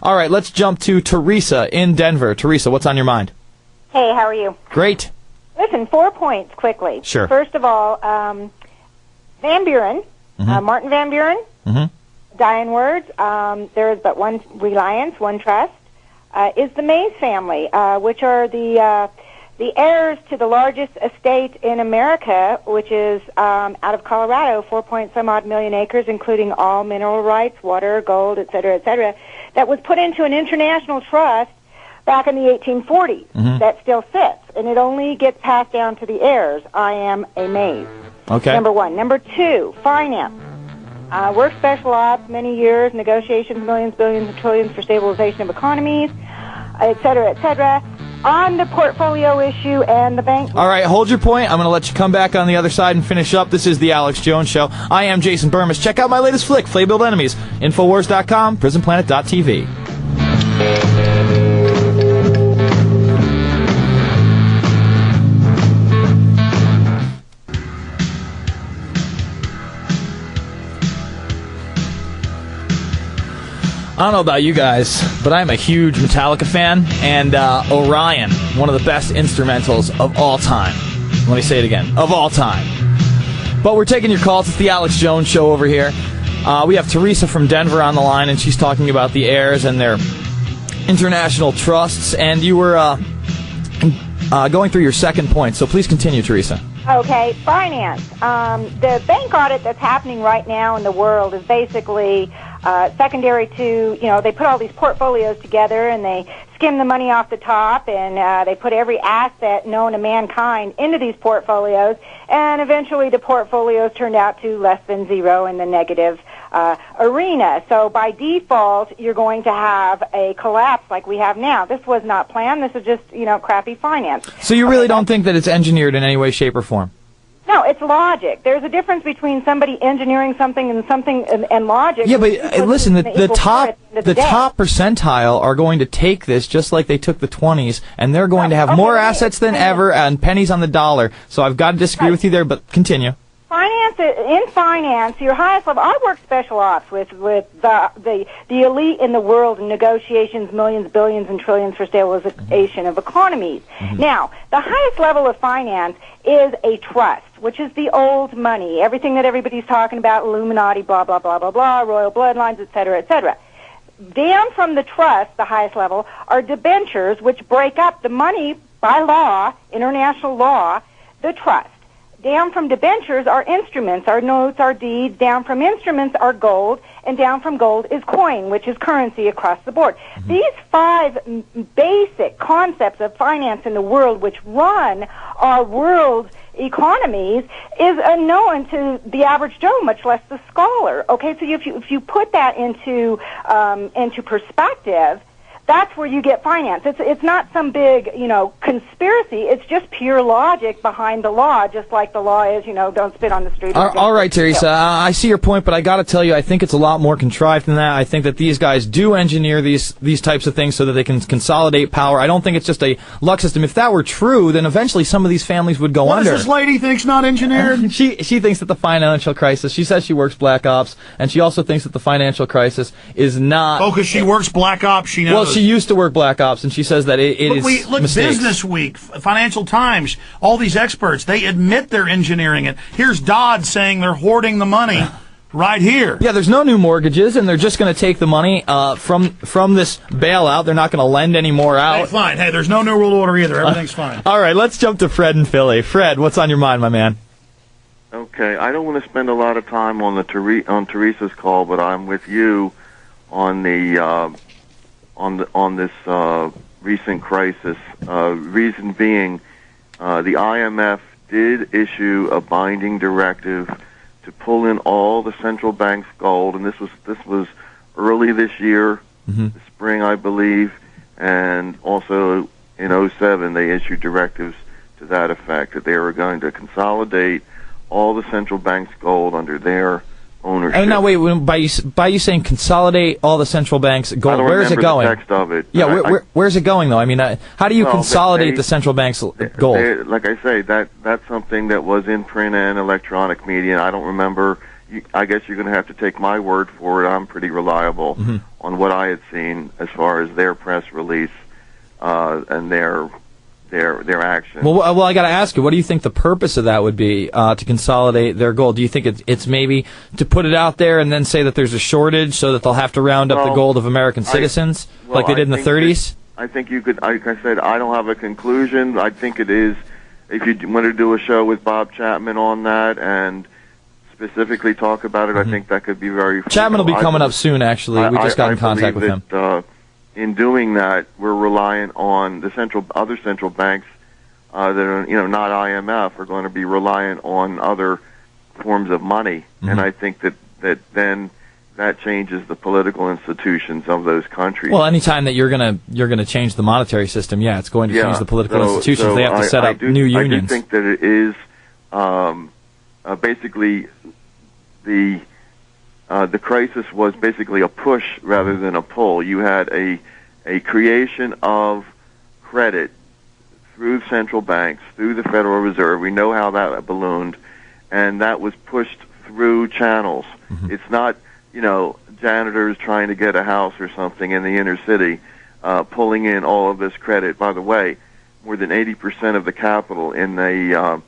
All right, let's jump to Teresa in Denver. Teresa, what's on your mind? Hey, how are you? Great. Listen, 4 points quickly. Sure. First of all, Van Buren, Martin Van Buren, dying words, there is but one reliance, one trust, is the Mays family, which are the heirs to the largest estate in America, which is out of Colorado, 4-point-some-odd million acres, including all mineral rights, water, gold, et cetera, that was put into an international trust back in the 1840s that still sits, and it only gets passed down to the heirs. I am amazed. Okay. Number one. Number two, finance. Worked special ops many years, negotiations, millions, billions, and trillions for stabilization of economies, et cetera, on the portfolio issue and the bank. All right, hold your point. I'm going to let you come back on the other side and finish up. This is the Alex Jones Show. I am Jason Bermas. Check out my latest flick, Flay-Build Enemies, Infowars.com, PrisonPlanet.tv. I don't know about you guys, but I'm a huge Metallica fan, and Orion, one of the best instrumentals of all time. Let me say it again, of all time. But we're taking your calls. It's the Alex Jones Show over here. We have Teresa from Denver on the line, and she's talking about the heirs and their international trusts, and you were going through your second point, so please continue, Teresa. Okay, finance. The bank audit that's happening right now in the world is basically secondary to, they put all these portfolios together and they skim the money off the top and they put every asset known to mankind into these portfolios, and eventually the portfolios turned out to less than zero in the negative arena. So by default, you're going to have a collapse like we have now. This was not planned. This is just, crappy finance. So you really don't think that it's engineered in any way, shape, or form? No, it's logic. There's a difference between somebody engineering something and logic. Yeah, but listen, the top percentile are going to take this just like they took the 20s, and they're going to have more assets than ever and pennies on the dollar. So I've got to disagree with you there, but continue. In finance, your highest level. I work special ops with the elite in the world in negotiations, millions, billions, and trillions for stabilization of economies. Now, the highest level of finance is a trust, which is the old money, everything that everybody's talking about, Illuminati, blah, blah, blah, blah, blah, royal bloodlines, et cetera, et cetera. Down from the trust, the highest level, are debentures, which break up the money by law, international law, the trust. Down from debentures are instruments, our notes, our deeds. Down from instruments are gold, and down from gold is coin, which is currency across the board. These 5 basic concepts of finance in the world, which run our world economies, is unknown to the average Joe, much less the scholar. Okay, so if you put that into perspective, that's where you get finance. It's not some big, conspiracy. It's just pure logic behind the law, just like the law is, don't spit on the street. All right, Teresa, I see your point, but I got to tell you, I think it's a lot more contrived than that. I think that these guys do engineer these types of things so that they can consolidate power. I don't think it's just a luck system. If that were true, then eventually some of these families would go under. What does this lady think's not engineered? She thinks that the financial crisis, she says she works Black Ops, and she also thinks that the financial crisis is not... Oh, because she works Black Ops, she knows. Well, she used to work Black Ops, and she says that it is Look, mistakes. Business Week, Financial Times, all these experts, they admit they're engineering it. Here's Dodd saying they're hoarding the money right here. Yeah, there's no new mortgages, and they're just going to take the money from this bailout. They're not going to lend any more out. Hey, fine. Hey, there's no New World Order either. Everything's fine. All right, let's jump to Fred in Philly. Fred, what's on your mind, my man? Okay, I don't want to spend a lot of time on on Teresa's call, but I'm with you on the on this recent crisis. Reason being, the IMF did issue a binding directive to pull in all the central bank's gold, and this was early this year, the spring, I believe, and also in 07 they issued directives to that effect, that they were going to consolidate all the central bank's gold under their ownership. And now, wait, by you saying consolidate all the central bank's gold, where is it going? The text of it. Yeah, where's it going, though? I mean, how do you consolidate the central bank's gold? Like I say, that's something that was in print and electronic media. I don't remember I guess you're going to have to take my word for it. I'm pretty reliable on what I had seen as far as their press release and their action. Well, I got to ask you, what do you think the purpose of that would be to consolidate their gold? Do you think it's maybe to put it out there and then say that there's a shortage so that they'll have to round up the gold of American citizens like they did in the 30s? I think you could, like I said, I don't have a conclusion. I think it is, if you want to do a show with Bob Chapman on that and specifically talk about it, I think that could be very fruitful. Chapman will be coming up soon, actually. We just got in contact with him. In doing that, we're reliant on the other central banks that are, not IMF, are going to be reliant on other forms of money, and I think that then that changes the political institutions of those countries. Well, anytime that you're gonna change the monetary system, it's going to change the political institutions. So they have to set up new unions. I do think that it is basically the crisis was basically a push rather than a pull. You had a creation of credit through central banks, through the Federal Reserve. We know how that ballooned, and that was pushed through channels. It's not, janitors trying to get a house or something in the inner city, pulling in all of this credit. By the way, more than 80% of the capital in the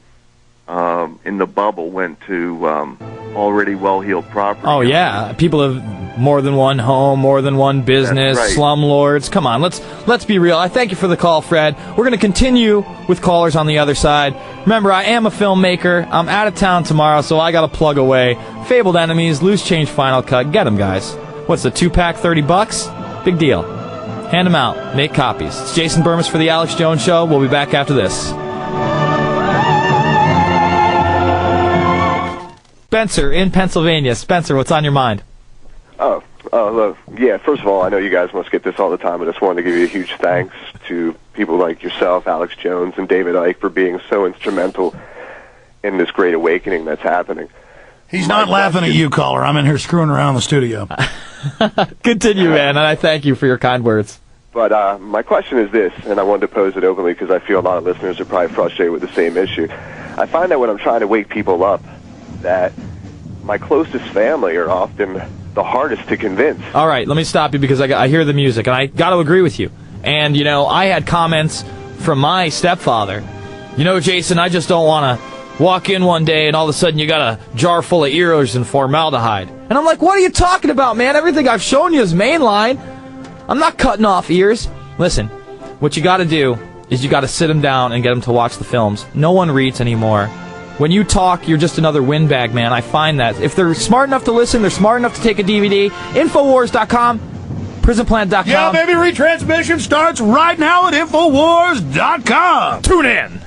bubble went to already well-heeled property. Oh yeah, people have more than one home, more than one business, slumlords. Come on, let's be real. I thank you for the call, Fred. We're going to continue with callers on the other side. Remember, I am a filmmaker. I'm out of town tomorrow, so I got to plug away. Fabled Enemies, Loose Change Final Cut. Get them, guys. What's the 2-pack? $30? Big deal. Hand them out. Make copies. It's Jason Bermas for the Alex Jones Show. We'll be back after this. Spencer in Pennsylvania. Spencer, what's on your mind? Look, first of all, I know you guys must get this all the time. I just wanted to give you a huge thanks to people like yourself, Alex Jones, and David Icke for being so instrumental in this great awakening that's happening. He's not laughing at you, caller. I'm in here screwing around in the studio. Continue, man, and I thank you for your kind words. But my question is this, and I wanted to pose it openly because I feel a lot of listeners are probably frustrated with the same issue. I find that when I'm trying to wake people up, that my closest family are often the hardest to convince. All right, let me stop you because I hear the music, and I got to agree with you. And, I had comments from my stepfather. Jason, I just don't want to walk in one day and all of a sudden you got a jar full of Eros and formaldehyde. And I'm like, what are you talking about, man? Everything I've shown you is mainline. I'm not cutting off ears. Listen, what you got to do is you got to sit them down and get them to watch the films. No one reads anymore. When you talk, you're just another windbag, man. I find that. If they're smart enough to listen, they're smart enough to take a DVD. Infowars.com, prisonplan.com. Yeah, baby, retransmission starts right now at Infowars.com. Tune in.